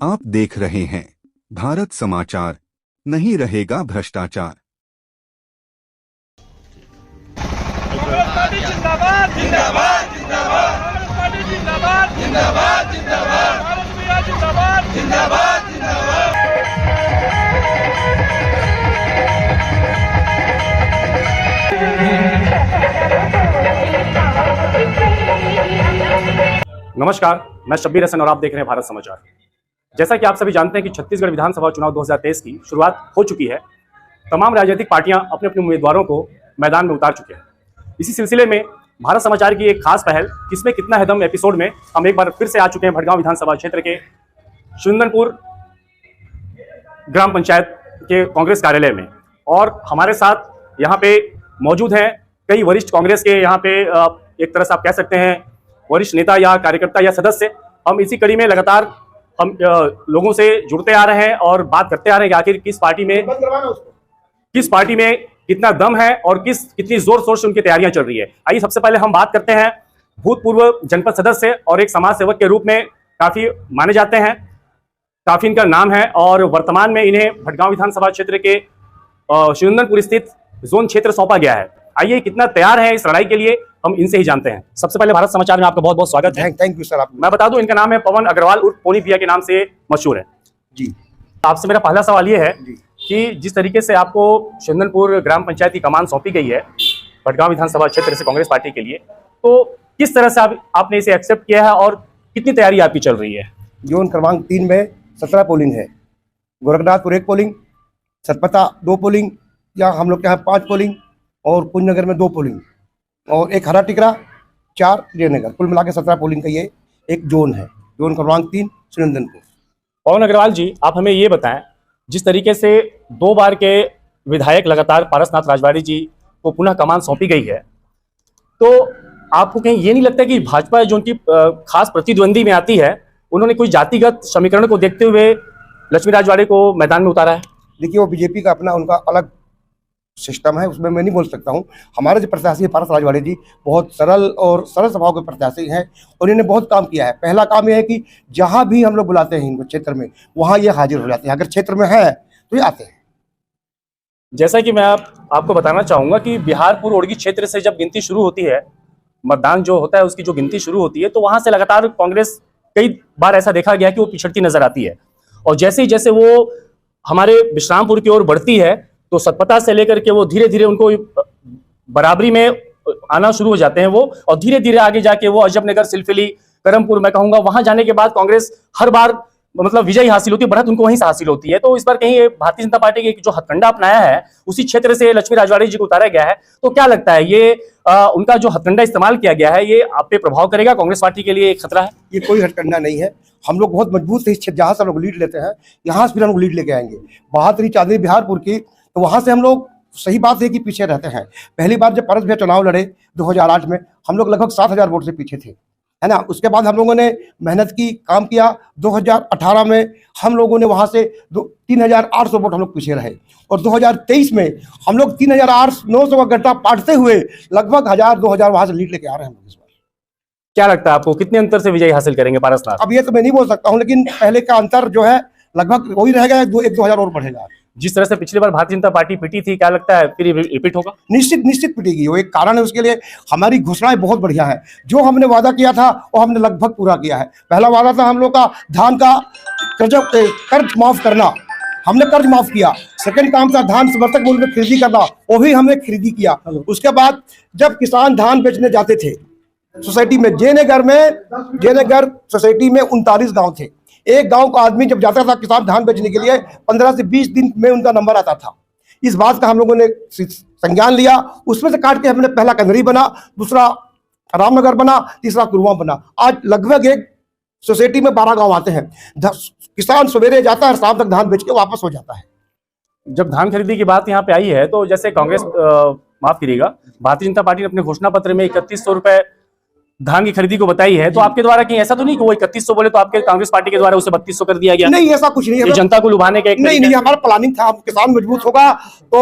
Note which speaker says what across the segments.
Speaker 1: आप देख रहे हैं भारत समाचार। नहीं रहेगा भ्रष्टाचार।
Speaker 2: कांग्रेस पार्टी जिंदाबाद जिंदाबाद जिंदाबाद। कांग्रेस पार्टी जिंदाबाद जिंदाबाद जिंदाबाद। भारत भैया जिंदाबाद जिंदाबाद जिंदाबाद।
Speaker 3: नमस्कार, मैं शब्बीर हसन और आप देख रहे हैं भारत समाचार। जैसा कि आप सभी जानते हैं कि छत्तीसगढ़ विधानसभा चुनाव 2023 की शुरुआत हो चुकी है। तमाम राजनीतिक पार्टियां अपने अपने उम्मीदवारों को मैदान में उतार चुके हैं। इसी सिलसिले में भारत समाचार की एक खास पहल किसमें कितना है दम एपिसोड में हम एक बार फिर से आ चुके हैं भटगांव विधानसभा क्षेत्र के सुंदरपुर ग्राम पंचायत के कांग्रेस कार्यालय में, और हमारे साथ यहाँ पे मौजूद हैं कई वरिष्ठ कांग्रेस के यहाँ पे एक तरह से आप कह सकते हैं वरिष्ठ नेता या कार्यकर्ता या सदस्य। हम इसी कड़ी में लगातार हम लोगों से जुड़ते आ रहे हैं और बात करते आ रहे हैं कि आखिर किस पार्टी में कितना दम है और कितनी जोर शोर से उनकी तैयारियां चल रही है। आइए सबसे पहले हम बात करते हैं भूतपूर्व जनपद सदस्य और एक समाज सेवक के रूप में काफी माने जाते हैं, काफी इनका नाम है और वर्तमान में इन्हें भटगांव विधानसभा क्षेत्र के सुंदरपुर स्थित जोन क्षेत्र सौंपा गया है। आइए कितना तैयार है इस लड़ाई के लिए हम इनसे ही जानते हैं। सबसे पहले भारत समाचार में आपका बहुत बहुत स्वागत है।
Speaker 4: Thank you sir.
Speaker 3: मैं बता दूं इनका नाम है पवन अग्रवाल उर्फ पोनी भैया के नाम से मशहूर है
Speaker 4: जी।
Speaker 3: आपसे मेरा पहला सवाल ये है कि जिस तरीके से आपको चंदनपुर ग्राम पंचायत की कमान सौंपी गई है भटगांव विधानसभा क्षेत्र से कांग्रेस पार्टी के लिए, तो किस तरह से आपने इसे एक्सेप्ट किया है और कितनी तैयारी आपकी चल रही है?
Speaker 4: जोन क्रमांक 3 में 17 पोलिंग है। गोरखनाथपुर 1 पोलिंग, सतपथा 2 पोलिंग, या हम लोग के यहाँ 5 पोलिंग और कुंजनगर में 2 पोलिंग और एक हरा टिकरा 4 जयनगर, कुल मिला के 17 पोलिंग का ये एक जोन है। जोन क्रमांक 3 सुरेंद्रपुर।
Speaker 3: पवन अग्रवाल जी, आप हमें ये बताएं, जिस तरीके से 2 बार के विधायक लगातार पारसनाथ राजवाड़ी जी को पुनः कमान सौंपी गई है, तो आपको कहीं ये नहीं लगता कि भाजपा जो उनकी खास प्रतिद्वंदी में आती है उन्होंने कोई जातिगत समीकरण को देखते हुए लक्ष्मी राजवाड़ी को मैदान में उतारा है? देखिए,
Speaker 4: वो बीजेपी का अपना उनका अलग सिस्टम है, उसमें मैं नहीं बोल सकता हूँ। हमारे जो प्रत्याशी पारस राजवाड़ी जी बहुत सरल स्वभाव के प्रत्याशी हैं और इन्होंने बहुत काम किया है। पहला काम यह है कि जहाँ भी हम लोग बुलाते हैं इनको क्षेत्र में, वहाँ ये हाजिर हो जाते हैं। अगर क्षेत्र में है तो ये आते हैं।
Speaker 3: जैसा कि मैं आपको बताना चाहूँगा कि बिहारपुर ओड़गी क्षेत्र से जब गिनती शुरू होती है, मतदान जो होता है उसकी जो गिनती शुरू होती है, तो वहाँ से लगातार कांग्रेस कई बार ऐसा देखा गया कि वो पिछड़ती नजर आती है। और जैसे ही जैसे वो हमारे विश्रामपुर की ओर बढ़ती है तो सतपथा से लेकर के वो धीरे धीरे उनको बराबरी में आना शुरू हो जाते हैं वो, और धीरे धीरे आगे जाके वो अजबनगर, सिलफिली, करमपुर मैं कहूंगा, वहां जाने के बाद कांग्रेस हर बार मतलब विजय हासिल होती है, बढ़त उनको वहीं से हासिल होती है। तो इस बार कहीं भारतीय जनता पार्टी के जो हथकंडा अपनाया है उसी क्षेत्र से लक्ष्मी राजवाड़ी जी को उतारा गया है, तो क्या लगता है ये उनका जो हथकंडा इस्तेमाल किया गया है ये आप पे प्रभाव करेगा? कांग्रेस पार्टी के लिए एक खतरा है?
Speaker 4: ये कोई हथकंडा नहीं है। हम लोग बहुत मजबूत है, जहाँ से हम लोग लीड लेते हैं यहाँ से फिर हम लोग लीड लेके आएंगे। बहादुरी चांदनी बिहारपुर की, तो वहाँ से हम लोग सही बात है कि पीछे रहते हैं। पहली बार जब पारस भैया चुनाव लड़े 2008 में, हम लोग लगभग 7,000 वोट से पीछे थे, है ना। उसके बाद हम लोगों ने मेहनत की, काम किया। 2018 में हम लोगों ने वहाँ से 3,800 वोट हम लोग पीछे रहे, और 2023 में हम लोग 3,900 का गड्ढा पाटते हुए लगभग 1,000-2,000 वहाँ से लीड लेके आ रहे हैं। इस बार
Speaker 3: क्या लगता है आपको कितने अंतर से विजय हासिल करेंगे पारसनाथ?
Speaker 4: अब ये तो मैं नहीं बोल सकता हूँ, लेकिन पहले का अंतर जो है लगभग वही रहेगा, 1-2,000 और बढ़ेगा।
Speaker 3: जिस तरह से पिछली बार भारतीय जनता पार्टी पिटी थी, क्या लगता है फिर रिपीट होगा?
Speaker 4: निश्चित पिटेगी। वो एक कारण है, उसके लिए हमारी घोषणाएं बहुत बढ़िया है। जो हमने वादा किया था वो हमने लगभग पूरा किया है। पहला वादा था हम लोग का धान का कर्ज माफ करना, हमने कर्ज माफ किया। सेकंड काम था धान समर्थक मूल्य में खरीदी करना, वो भी हमने खरीदी किया। उसके बाद जब किसान धान बेचने जाते थे सोसाइटी में, जयनगर सोसाइटी में 39 गाँव थे। एक गांव का आदमी जब जाता था किसान धान बेचने के लिए, 15 से 20 दिन में उनका नंबर आता था। इस बात का हम लोगों ने संज्ञान लिया, उसमें से काट के हमने पहला कंदरी बना, दूसरा रामनगर बना, तीसरा कुरुआ बना। आज लगभग एक सोसाइटी में 12 गांव आते हैं। किसान सवेरे जाता है, शाम तक धान बेच के वापस हो जाता है।
Speaker 3: जब धान खरीदी की बात यहाँ पे आई है, तो जैसे कांग्रेस माफ करिएगा, भारतीय जनता पार्टी ने अपने घोषणा पत्र में 3100 रुपए धान की खरीदी को बताई है, तो आपके द्वारा कहीं ऐसा तो नहीं कि वो 3100 बोले तो आपके कांग्रेस पार्टी के द्वारा उसे 3200 कर दिया गया?
Speaker 4: नहीं, ऐसा कुछ नहीं है।
Speaker 3: जनता को लुभाने का एक
Speaker 4: नहीं, हमारा प्लानिंग था। किसान मजबूत होगा तो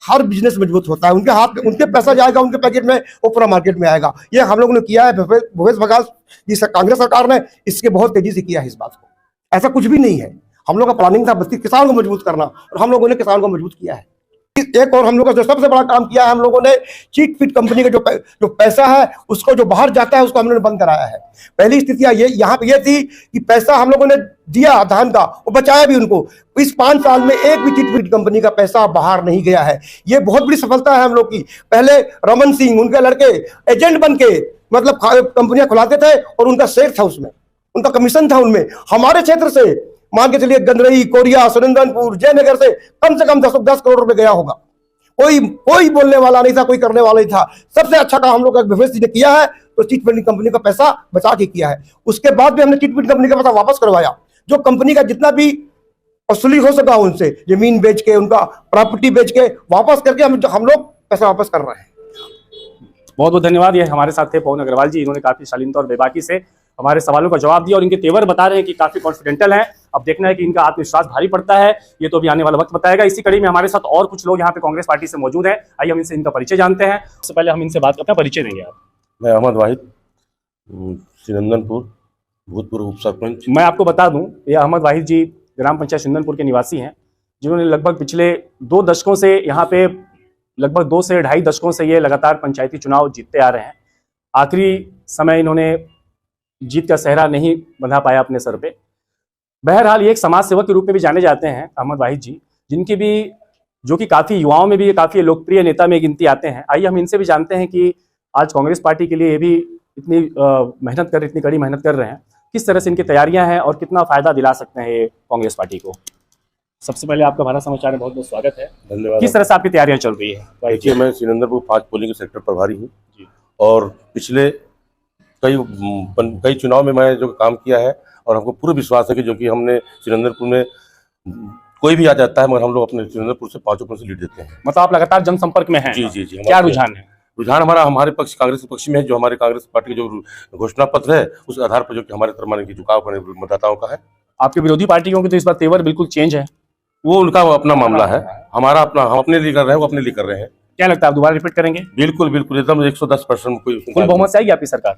Speaker 4: हर बिजनेस मजबूत होता है। उनके हाथ में उनके पैसा जाएगा, उनके पैकेट में, वो पूरा मार्केट में आएगा। ये हम लोगों ने किया है। भूपेश बघेल जी कांग्रेस सरकार ने इसके बहुत तेजी से किया है इस बात को। ऐसा कुछ भी नहीं है। हम लोग का प्लानिंग था बस्ती किसान को मजबूत करना, और हम लोगों ने किसान को मजबूत किया है। एक और हम लोग का जो सबसे बड़ा काम किया है, हम लोगों ने चीट फीट कंपनी का जो पैसा है उसको जो बाहर जाता है उसको हम लोगों ने बंद कराया है। पहली स्थितियां ये यहाँ पे ये थी कि पैसा हम लोगों ने दिया धान का, वो बचाया भी उनको। इस 5 साल में एक भी चिट फीट कंपनी का पैसा बाहर नहीं गया है। ये बहुत बड़ी सफलता है हम लोग की। पहले रमन सिंह उनके लड़के एजेंट बन के मतलब कंपनियां खुलाते थे और उनका शेयर था उसमें, उनका कमीशन था उनमें। हमारे क्षेत्र से मान के चलिए गंदरई, कोरिया, सुरेंद्रपुर, जयनगर से कम 10 करोड़ रुपए गया होगा। कोई बोलने वाला नहीं था, कोई करने वाला नहीं था। सबसे अच्छा काम हम लोग भूपेश जी ने किया है, तो चिट फंड कंपनी का पैसा बचा के किया है। उसके बाद भी हमने चिट फंड कंपनी का पैसा वापस करवाया। जो कंपनी का जितना भी वसूली हो सका उनसे, जमीन बेच के, उनका प्रॉपर्टी बेच के वापस करके हम लोग पैसा वापस कर रहे हैं।
Speaker 3: बहुत बहुत धन्यवाद। ये हमारे साथ थे पवन अग्रवाल जी, इन्होंने काफी शालीनता और बेबाकी से हमारे सवालों का जवाब दिया और इनके तेवर बता रहे हैं कि काफी कॉन्फिडेंटल है। अब देखना है कि इनका आत्मविश्वास भारी पड़ता है, ये तो अभी आने वाला वक्त बताएगा। इसी कड़ी में हमारे साथ और कुछ लोग यहाँ पे कांग्रेस पार्टी से मौजूद हैं। आइए हम इनसे इनका परिचय जानते हैं। सबसे पहले हम इनसे बात अपना परिचय देंगे। आप?
Speaker 5: मैं अहमद वाहिद, सिनंदनपुर, भूतपूर्व उप सरपंच।
Speaker 3: मैं आपको बता दूं, ये अहमद वाहिद जी ग्राम पंचायत सिंदनपुर के निवासी हैं, जिन्होंने लगभग पिछले 2 दशकों से यहाँ पे लगभग 2 से ढाई दशकों से ये लगातार पंचायती चुनाव जीतते आ रहे हैं। आखिरी समय इन्होंने जीत का सेहरा नहीं बंधा पाया अपने सर पे। बहरहाल ये एक समाज सेवक के रूप में भी जाने जाते हैं अहमद वाहिद जी, जिनकी भी जो कि काफ़ी युवाओं में भी काफ़ी लोकप्रिय नेता में गिनती आते हैं। आइए हम इनसे भी जानते हैं कि आज कांग्रेस पार्टी के लिए ये भी इतनी इतनी कड़ी मेहनत कर रहे हैं, किस तरह से इनकी तैयारियां हैं और कितना फ़ायदा दिला सकते हैं ये कांग्रेस पार्टी को। सबसे पहले आपका भारत समाचार में बहुत बहुत स्वागत है।
Speaker 5: धन्यवाद।
Speaker 3: किस तरह से आपकी तैयारियां चल रही है?
Speaker 5: देखिए, मैं सिनंदनपुर 5 पोलिंग सेक्टर प्रभारी हूँ
Speaker 3: जी।
Speaker 5: और पिछले कई चुनाव में मैं जो काम किया है, और हमको पूरा विश्वास है कि जो कि हमने सिनंदनपुर में कोई भी आ जाता है मगर हम लोग अपने सिनंदनपुर से 5% से लीड देते हैं।
Speaker 3: मतलब आप लगातार जनसंपर्क में हैं?
Speaker 5: जी जी जी।
Speaker 3: क्या रुझान है?
Speaker 5: रुझान हमारे पक्ष, कांग्रेस के पक्ष में है। जो हमारे कांग्रेस पार्टी के जो घोषणा पत्र है उस आधार पर जो कि हमारे तरफ माने की झुकाव अपने मतदाताओं का है।
Speaker 3: आपके विरोधी पार्टियों के तो इस बार तेवर बिल्कुल चेंज है।
Speaker 5: वो उनका अपना मामला है, हमारा अपना, हम अपने लिए कर रहे हैं, वो अपने लिए कर रहे हैं।
Speaker 3: क्या लगता है आप दोबारा रिपीट करेंगे?
Speaker 5: बिल्कुल बिल्कुल, एकदम 110% कोई
Speaker 3: फुल बहुमत से आएगी आपकी सरकार?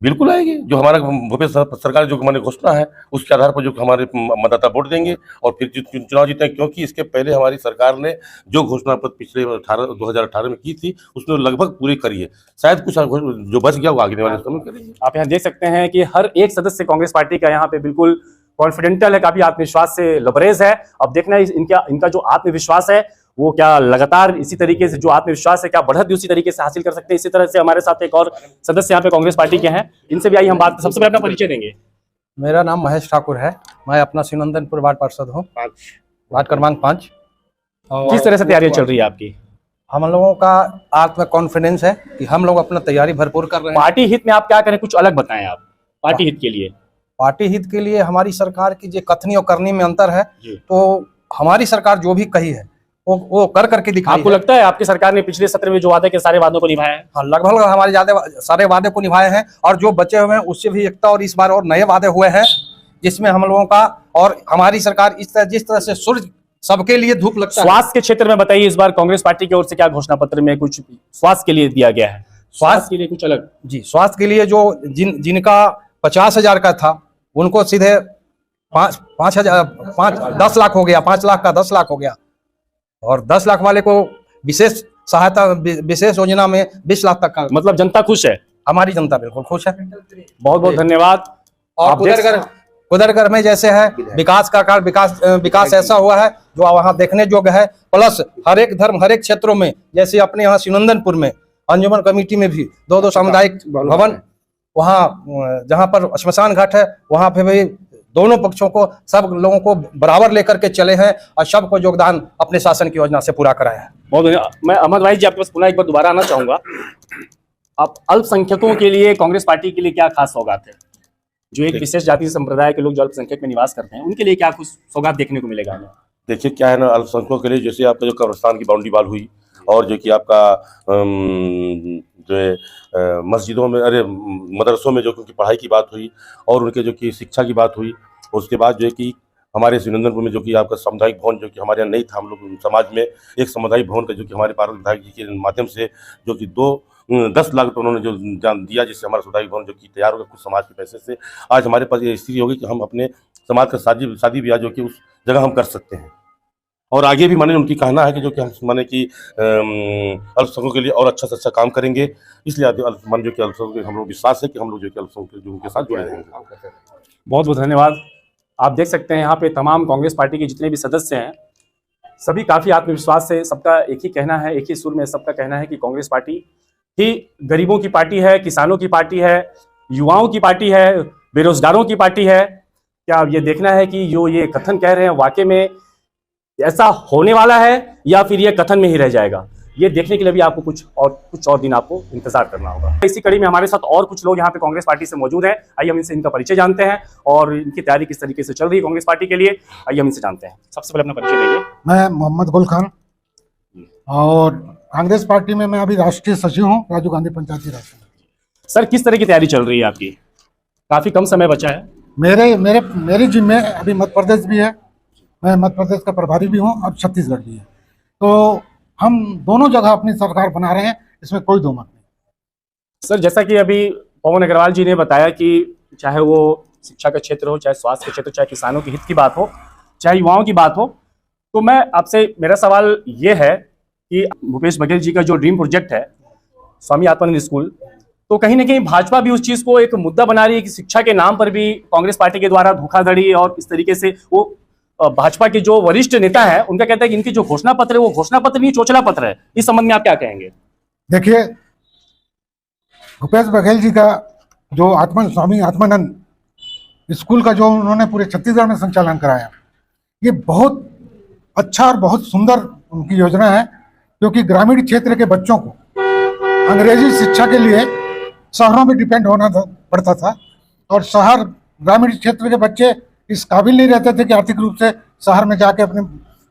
Speaker 5: बिल्कुल आएगी। जो हमारा भूपेश सरकार जो हमारी घोषणा है उसके आधार पर जो हमारे मतदाता वोट देंगे और फिर चुनाव जीते। क्योंकि इसके पहले हमारी सरकार ने जो घोषणा पत्र पिछले 2018 में की थी उसने लगभग पूरी करी है। शायद कुछ जो बच गया वो आगे वाले समय करेंगे।
Speaker 3: आप यहाँ देख सकते हैं कि हर एक सदस्य कांग्रेस पार्टी का यहाँ पे बिल्कुल कॉन्फिडेंटल है, काफी आत्मविश्वास से लबरेज है। अब देखना है इनका जो आत्मविश्वास है वो क्या लगातार इसी तरीके से, जो आत्मविश्वास है क्या बढ़त भी उसी तरीके से हासिल कर सकते हैं। इसी तरह से हमारे साथ एक और सदस्य यहाँ पे कांग्रेस पार्टी के हैं, इनसे भी आई हम बात। सबसे पहले अपना परिचय देंगे।
Speaker 6: मेरा नाम महेश ठाकुर है, मैं अपना सिनंदनपुर वार्ड पार्षद हूँ, वार्ड क्रमांक 5।
Speaker 3: किस तरह से तैयारियां चल रही है आपकी?
Speaker 6: हम लोगों का आत्म कॉन्फिडेंस है कि हम लोग अपना तैयारी भरपूर कर रहे हैं।
Speaker 3: पार्टी हित में आप क्या करें, कुछ अलग बताएं आप पार्टी हित के लिए।
Speaker 6: पार्टी हित के लिए हमारी सरकार की जो कथनी और करनी में अंतर है,
Speaker 3: जी।
Speaker 6: तो हमारी सरकार जो भी कही है वो कर करके दिखाई
Speaker 3: आपको
Speaker 6: है।
Speaker 3: लगता है आपकी सरकार ने पिछले सत्र में जो वादे के सारे वादों को निभाया है?
Speaker 6: हाँ, लगभग हमारे ज्यादा सारे वादे को निभाए हैं, और जो बचे हुए हैं उससे भी एकता और इस बार और नए वादे हुए हैं, जिसमें हम लोगों का और हमारी सरकार जिस तरह से सूर्य सबके लिए धूप लगता है।
Speaker 3: स्वास्थ्य के क्षेत्र में बताइए, इस बार कांग्रेस पार्टी की ओर से क्या घोषणा पत्र में कुछ स्वास्थ्य के लिए दिया गया है? स्वास्थ्य के लिए कुछ अलग?
Speaker 6: जी, स्वास्थ्य के लिए जो जिनका 50,000 का था उनको सीधे 10 लाख हो गया, 5 लाख का 10 लाख हो गया, और 10 लाख वाले को विशेष सहायता, विशेष योजना में 20 लाख तक का।
Speaker 3: मतलब जनता खुश है?
Speaker 6: हमारी जनता बिल्कुल खुश है।
Speaker 3: बहुत बहुत धन्यवाद।
Speaker 6: और कुदरगर में जैसे है विकास का कार्य, विकास ऐसा हुआ है जो वहाँ देखने योग्य है। प्लस हर एक धर्म, हर एक क्षेत्रों में, जैसे अपने यहाँ सिनंदनपुर में अंजुमन कमेटी में भी 2 सामुदायिक भवन, वहाँ जहाँ पर श्मशान घाट है वहाँ पे भी दोनों पक्षों को, सब लोगों को बराबर लेकर के चले हैं और सबको योगदान अपने शासन की योजना से पूरा कराया है।
Speaker 3: बहुत धन्यवाद। मैं अहमद भाई जी आपके पास पुनः एक बार दोबारा आना चाहूंगा। आप अल्पसंख्यकों के लिए कांग्रेस पार्टी के लिए क्या खास सौगात है? जो एक विशेष जाति संप्रदाय के लोग जो अल्पसंख्यक में निवास करते हैं उनके लिए क्या कुछ सौगात देखने को मिलेगा हमें?
Speaker 5: देखिए क्या है ना, अल्पसंख्यकों के लिए जैसे आपका जो कब्रिस्तान की बाउंड्री वॉल हुई, और जो कि आपका जो मस्जिदों में, मदरसों में जो कि पढ़ाई की बात हुई, और उनके जो कि शिक्षा की बात हुई। उसके बाद जो है कि हमारे सिनंदनपुर में जो कि आपका सामुदायिक भवन जो कि हमारे यहाँ नहीं था, हम लोग समाज में एक सामुदायिक भवन का जो कि हमारे पार्वती विधायक जी के माध्यम से जो कि 2 10 लाख रुपये उन्होंने जो दिया, जिससे हमारा सामुदायिक भवन जो कि तैयार होगा कुछ समाज के पैसे से, आज हमारे पास ये स्थिति होगी कि हम अपने समाज का शादी ब्याह जो कि उस जगह हम कर सकते हैं। और आगे भी माने उनकी कहना है कि जो कि हम माने कि अल्पसंख्यकों के लिए और अच्छा से अच्छा काम करेंगे, इसलिए मन जो कि अल्पसंख्यक हम लोग विश्वास है कि हम लोग जो कि अल्पसंख्यक उनके साथ जुड़े रहेंगे।
Speaker 3: बहुत बहुत धन्यवाद। आप देख सकते हैं यहाँ पे तमाम कांग्रेस पार्टी के जितने भी सदस्य हैं, सभी काफ़ी आत्मविश्वास से, सबका एक ही कहना है, एक ही सुर में सबका कहना है कि कांग्रेस पार्टी ही गरीबों की पार्टी है, किसानों की पार्टी है, युवाओं की पार्टी है, बेरोजगारों की पार्टी है। क्या अब ये देखना है कि जो ये कथन कह रहे हैं वाकई में ऐसा होने वाला है या फिर ये कथन में ही रह जाएगा, ये देखने के लिए भी आपको कुछ और दिन आपको इंतजार करना होगा। इसी कड़ी में हमारे साथ और कुछ लोग यहाँ पे कांग्रेस पार्टी से मौजूद हैं। आइए हम इनसे इनका परिचय जानते हैं और इनकी तैयारी किस तरीके से चल रही है कांग्रेस पार्टी के लिए, आइए हम इनसे जानते हैं। सबसे पहले अपना परिचय देंगे।
Speaker 4: मैं मोहम्मद गुल खान और कांग्रेस पार्टी में मैं अभी राष्ट्रीय सचिव हूँ, राजीव गांधी पंचायती राज समिति।
Speaker 3: सर, किस तरह की तैयारी चल रही है आपकी? काफी कम समय बचा है।
Speaker 4: मेरी जिम्मे अभी मध्य प्रदेश भी है, मैं मध्य प्रदेश का प्रभारी भी हूँ और छत्तीसगढ़ भी है, तो हम दोनों जगह अपनी सरकार बना रहे हैं, इसमें कोई दो मत नहीं।
Speaker 3: सर, जैसा कि अभी पवन अग्रवाल जी ने बताया कि चाहे वो शिक्षा का क्षेत्र हो, चाहे स्वास्थ्य का क्षेत्र, चाहे किसानों के हित की बात हो, चाहे युवाओं की बात हो, तो मैं आपसे, मेरा सवाल ये है कि भूपेश बघेल जी का जो ड्रीम प्रोजेक्ट है स्वामी आत्मानंद स्कूल, तो कहीं ना कहीं भाजपा भी उस चीज को एक मुद्दा बना रही है कि शिक्षा के नाम पर भी कांग्रेस पार्टी के द्वारा धोखाधड़ी और इस तरीके से वो भाजपा के जो वरिष्ठ नेता है उनका कहता है कि इनकी जो घोषणा पत्र है वो घोषणा पत्र नहीं, चोचला पत्र है। इस संबंध में आप क्या कहेंगे?
Speaker 4: देखिए, भूपेश बघेल जी का जो स्वामी आत्मानंद स्कूल का जो उन्होंने पूरे छत्तीसगढ़ में संचालन कराया, ये बहुत अच्छा और बहुत सुंदर उनकी योजना है, क्योंकि ग्रामीण क्षेत्र के बच्चों को अंग्रेजी शिक्षा के लिए शहरों में डिपेंड होना पड़ता था और ग्रामीण क्षेत्र के बच्चे इस काबिल नहीं रहते थे कि आर्थिक रूप से शहर में जाके अपनी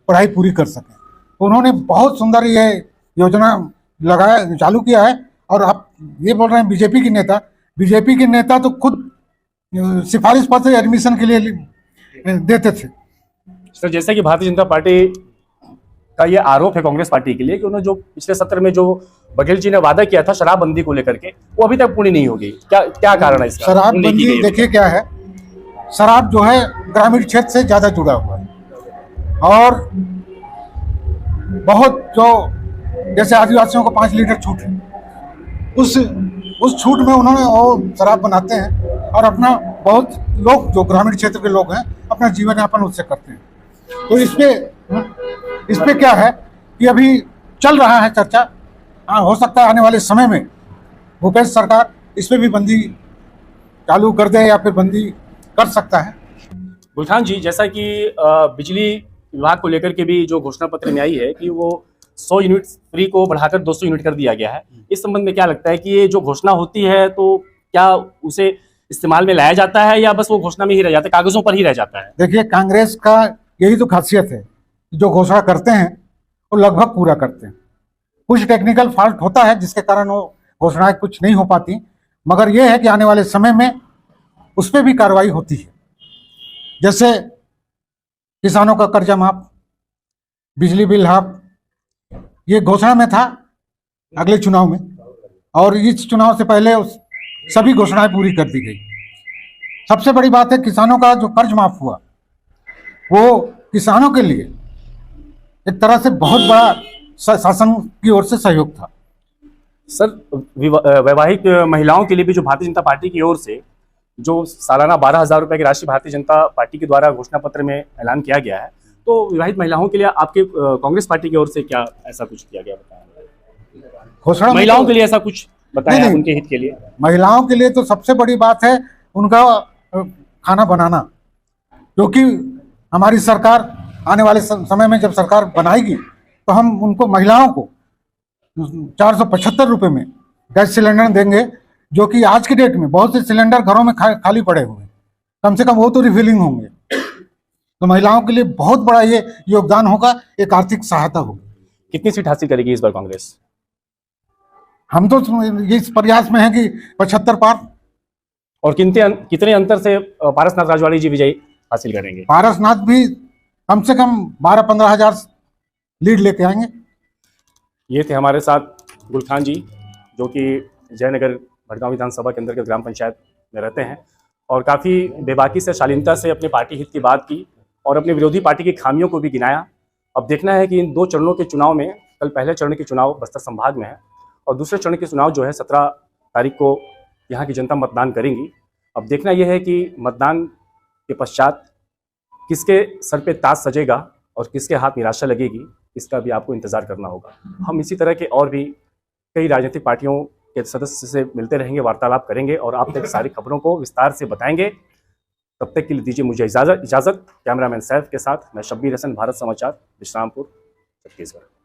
Speaker 4: पढ़ाई पूरी कर सकें। तो उन्होंने बहुत सुंदर ये योजना चालू किया है। और आप ये बोल रहे हैं बीजेपी के नेता तो खुद सिफारिश पत्र एडमिशन के लिए देते थे।
Speaker 3: सर, जैसे कि भारतीय जनता पार्टी का ये आरोप है कांग्रेस पार्टी के लिए कि उन्होंने जो पिछले सत्र में जो बघेल जी ने वादा किया था शराबबंदी को लेकर के, वो अभी तक पूरी नहीं होगी। क्या कारण है इसका?
Speaker 4: शराबबंदी देखिए क्या है, शराब जो है ग्रामीण क्षेत्र से ज्यादा जुड़ा हुआ है और बहुत जो जैसे आदिवासियों को 5 लीटर छूट है, उस छूट में उन्होंने वो शराब बनाते हैं और अपना बहुत लोग जो ग्रामीण क्षेत्र के लोग हैं अपना जीवन यापन उससे करते हैं। तो इस पे क्या है कि अभी चल रहा है चर्चा, हो सकता है आने वाले समय में भूपेश सरकार इस पे भी बंदी चालू कर दे या फिर बंदी कर सकता है।
Speaker 3: गुलखान जी, जैसा कि बिजली विभाग को लेकर के भी जो घोषणा पत्र में आई है कि वो 100 यूनिट फ्री को बढ़ाकर 200 यूनिट कर दिया गया है, इस संबंध में क्या लगता है कि ये जो घोषणा होती है तो क्या उसे इस्तेमाल में लाया जाता है या बस वो घोषणा में ही रह जाता है, कागजों पर ही रह जाता है?
Speaker 4: देखिए, कांग्रेस का यही तो खासियत है, जो घोषणा करते हैं वो लगभग पूरा करते हैं। कुछ टेक्निकल फॉल्ट होता है जिसके कारण वो घोषणाएं कुछ नहीं हो पाती, मगर ये है कि आने वाले समय में उस पर भी कार्रवाई होती है। जैसे किसानों का कर्जा माफ, बिजली बिल हाफ, ये घोषणा में था अगले चुनाव में, और इस चुनाव से पहले सभी घोषणाएं पूरी कर दी गई। सबसे बड़ी बात है किसानों का जो कर्ज माफ हुआ, वो किसानों के लिए एक तरह से बहुत बड़ा शासन की ओर से सहयोग था।
Speaker 3: सर, वैवाहिक महिलाओं के लिए भी जो भारतीय जनता पार्टी की ओर से जो सालाना 12,000 रुपए की राशि भारतीय जनता पार्टी के द्वारा घोषणा पत्र में ऐलान किया गया है, तो विवाहित महिलाओं के लिए आपके कांग्रेस पार्टी की ओर से क्या ऐसा कुछ किया गया? बताया
Speaker 4: घोषणा
Speaker 3: महिलाओं के लिए ऐसा कुछ बताया उनके हित के लिए?
Speaker 4: महिलाओं के लिए तो सबसे बड़ी बात है उनका खाना बनाना, क्योंकि हमारी सरकार आने वाले समय में जब सरकार बनाएगी तो हम उनको महिलाओं को 475 रुपये में गैस सिलेंडर देंगे, जो कि आज की डेट में बहुत से सिलेंडर घरों में खाली पड़े हुए हैं, कम से कम वो तो रिफिलिंग होंगे। तो महिलाओं के लिए बहुत बड़ा ये योगदान होगा, एक आर्थिक सहायता होगी।
Speaker 3: कितनी सीट हासिल करेगी इस बार कांग्रेस?
Speaker 4: हम तो ये इस प्रयास में है कि 75 पार।
Speaker 3: और कितने अंतर से पारसनाथ राजवाड़ी जी विजय हासिल करेंगे?
Speaker 4: पारसनाथ भी कम से कम 12-15 हजार लीड लेके आएंगे।
Speaker 3: ये थे हमारे साथ गुलखान जी, जो कि जयनगर भटगांव विधानसभा के अंदर के ग्राम पंचायत में रहते हैं और काफ़ी बेबाकी से शालीनता से अपने पार्टी हित की बात की और अपनी विरोधी पार्टी की खामियों को भी गिनाया। अब देखना है कि इन 2 चरणों के चुनाव में, कल पहले चरण के चुनाव बस्तर संभाग में है और दूसरे चरण के चुनाव जो है 17 तारीख को यहाँ की जनता मतदान करेंगी। अब देखना यह है कि मतदान के पश्चात किसके सर पे ताज सजेगा और किसके हाथ निराशा लगेगी, इसका भी आपको इंतजार करना होगा। हम इसी तरह के और भी कई राजनीतिक पार्टियों के सदस्य से मिलते रहेंगे, वार्तालाप करेंगे और आप तक सारी खबरों को विस्तार से बताएंगे। तब तक के लिए दीजिए मुझे इजाजत। कैमरामैन सैफ के साथ मैं शब्बीर हसन, भारत समाचार, विश्रामपुर, छत्तीसगढ़।